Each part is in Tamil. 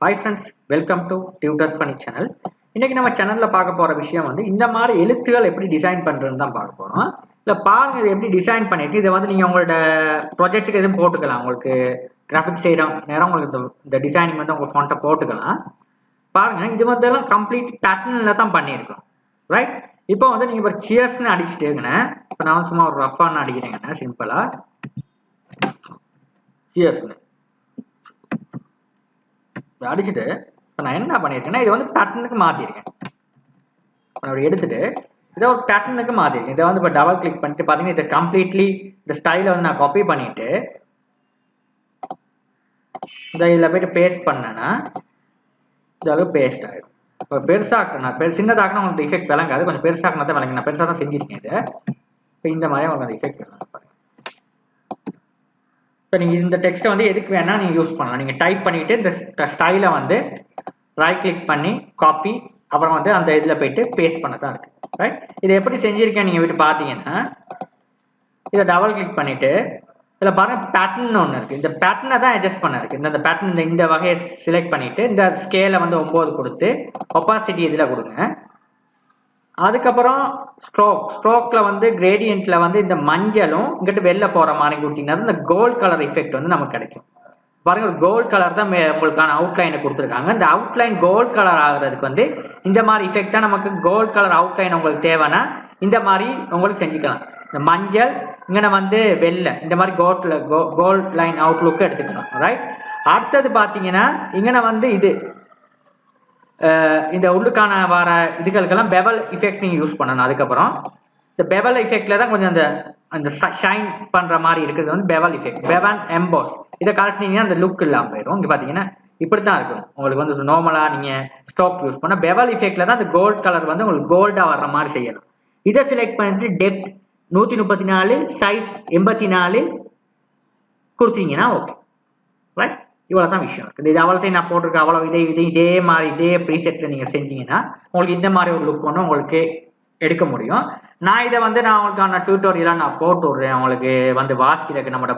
Hi friends, welcome to Tutors Funny channel. இன்னைக்கு நம்ம சேனல்ல பார்க்க போற விஷயம் வந்து இந்த மாதிரி எழுத்துக்கள் எப்படி டிசைன் பண்றதுன்னு தான் பார்க்க போறோம். இல்ல பாருங்க இது எப்படி டிசைன் பண்ணிட்டு இதை வந்து நீங்க உங்களோட ப்ராஜெக்ட்டுக்கு எதுவும் போட்டுக்கலாம். உங்களுக்கு கிராஃபிக்ஸ் செய்யற நேரம் உங்களுக்கு இந்த டிசைனிங் வந்து உங்க ஃபாண்ட்டை போட்டுக்கலாம். பாருங்க இது வந்து எல்லாம் கம்ப்ளீட் பேட்டர்ன்ல தான் பண்ணியிருக்கோம். ரைட்? இப்போ வந்து நீங்க ஒரு சியர்ஸ்னு அடிச்சுட்டேங்கண்ணே. இப்போ நான் சும்மா ஒரு ரஃபான்னு அடிக்கிறேங்கண்ணே சிம்பிளா. சியர்ஸ்னு அடிச்சுட்டு நான் என்ன பண்ணியிருக்கேன்னா இதை வந்து பேட்டர்னுக்கு மாற்றிருக்கேன். அப்படி எடுத்துட்டு இதை ஒரு பேட்டர்னுக்கு மாற்றிருக்கேன். இதை வந்து இப்போ டபுள் கிளிக் பண்ணிட்டு பார்த்தீங்கன்னா இதை கம்ப்ளீட்லி இந்த ஸ்டைலை வந்து நான் காப்பி பண்ணிட்டு இதை இதில் போய்ட்டு பேஸ்ட் பண்ணேன்னா இதாக பேஸ்ட் ஆகிடும். இப்போ பெருசாக்குனா சின்னதாக்குனா உங்களுக்கு எஃபெக்ட் விளங்காது. கொஞ்சம் பெருசாக்குனா தான் விளங்கு. நான் பெருசாக தான் செஞ்சுருக்கேன் இதை. இப்போ இந்த மாதிரி உங்களுக்கு அந்த எஃபெக்ட் விளங்க பாருங்க. இப்போ நீங்கள் இந்த டெக்ஸ்ட்டை வந்து எதுக்கு வேணால் நீங்கள் யூஸ் பண்ணலாம். நீங்கள் டைப் பண்ணிவிட்டு இந்த ஸ்டைலை வந்து ரைட் கிளிக் பண்ணி காப்பி அப்புறம் வந்து அந்த இதில் போயிட்டு பேஸ்ட் பண்ண தான் இருக்குது. ரைட்? இதை எப்படி செஞ்சுருக்கேன் நீங்கள் போய்ட்டு பார்த்தீங்கன்னா இதை டபுள் கிளிக் பண்ணிவிட்டு இதில் பாருங்கள் பேட்டர்ன் ஒன்று இருக்குது. இந்த பேட்டர்னை தான் அட்ஜஸ்ட் பண்ண இருக்குது. இந்த பேட்டர்ன் இந்த வகையை செலக்ட் பண்ணிவிட்டு இந்த ஸ்கேலை வந்து 9 கொடுத்து ஒப்பாசிட்டி இதில் கொடுங்க. அதுக்கப்புறம் ஸ்ட்ரோக்கில் வந்து கிரேடியண்ட்டில் வந்து இந்த மஞ்சளும் இங்கிட்ட வெளில போகிற மாதிரி கொடுத்தீங்கன்னா இந்த கோல்ட் கலர் எஃபெக்ட் வந்து நமக்கு கிடைக்கும். பாருங்க கோல்ட் கலர் தான் உங்களுக்கான அவுட்லைனை கொடுத்துருக்காங்க. இந்த அவுட்லைன் கோல்ட் கலர் ஆகுறதுக்கு வந்து இந்த மாதிரி எஃபெக்ட் தான் நமக்கு கோல்ட் கலர் அவுட்லைன் உங்களுக்கு தேவைன்னா இந்த மாதிரி உங்களுக்கு செஞ்சுக்கலாம். இந்த மஞ்சள் இங்கே வந்து வெள்ளை இந்த மாதிரி கோல்ட் லைன் அவுட்லுக்கு எடுத்துக்கலாம். ரைட்? அடுத்தது பார்த்தீங்கன்னா இங்கே வந்து இது இந்த உள்ளுக்கான வர இதுகளுக்கெல்லாம் பெவல் எஃபெக்ட் நீங்கள் யூஸ் பண்ணணும். அதுக்கப்புறம் இந்த பெவல் எஃபெக்டில் தான் கொஞ்சம் அந்த ஷைன் பண்ணுற மாதிரி இருக்கிறது வந்து பெவல் எஃபெக்ட். பெவன் எம்போஸ் இதை கலட்டினீங்கன்னா அந்த லுக் இல்லாமல் போயிடும். இங்கே பார்த்தீங்கன்னா இப்படி தான் இருக்கும். உங்களுக்கு வந்து நார்மலாக நீங்கள் ஸ்டோக் யூஸ் பண்ணால் பெவல் எஃபெக்டில் தான் அந்த கோல்ட் கலர் வந்து உங்களுக்கு கோல்டாக வர்ற மாதிரி செய்யணும். இதை செலக்ட் பண்ணிட்டு டெப்த் 134 சைஸ் 84 கொடுத்தீங்கன்னா ஓகே. ரைட்? இவ்வளோ தான் விஷயம் இருக்குது. இது அவ்வளோத்தையும் நான் போட்டிருக்கேன். அவ்வளோ இதே மாதிரி இதே ப்ரீசெட்டில் நீங்கள் செஞ்சீங்கன்னா உங்களுக்கு இந்த மாதிரி ஒரு லுக் ஒன்று உங்களுக்கு எடுக்க முடியும். நான் இதை வந்து நான் உங்களுக்கான டியூட்டோரியலாக நான் போட்டு விட்றேன். உங்களுக்கு வந்து வாசிக்கிறதுக்கு நம்மளோட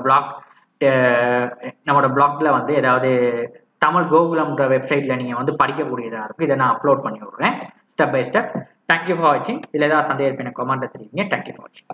பிளாக்ல வந்து ஏதாவது தமிழ் கோகுலம்ன்ற வெப்சைட்டில் நீங்கள் வந்து படிக்கக்கூடியதாக இருக்கும். இதை நான் அப்லோட் பண்ணி விட்றேன் step by step. Thank you for வாட்சிங். இதில் ஏதாவது சந்தேகம் இருப்பேன் கமெண்ட்டை தெரிவிங்க. தேங்க்யூ ஃபார் வாட்சிங்.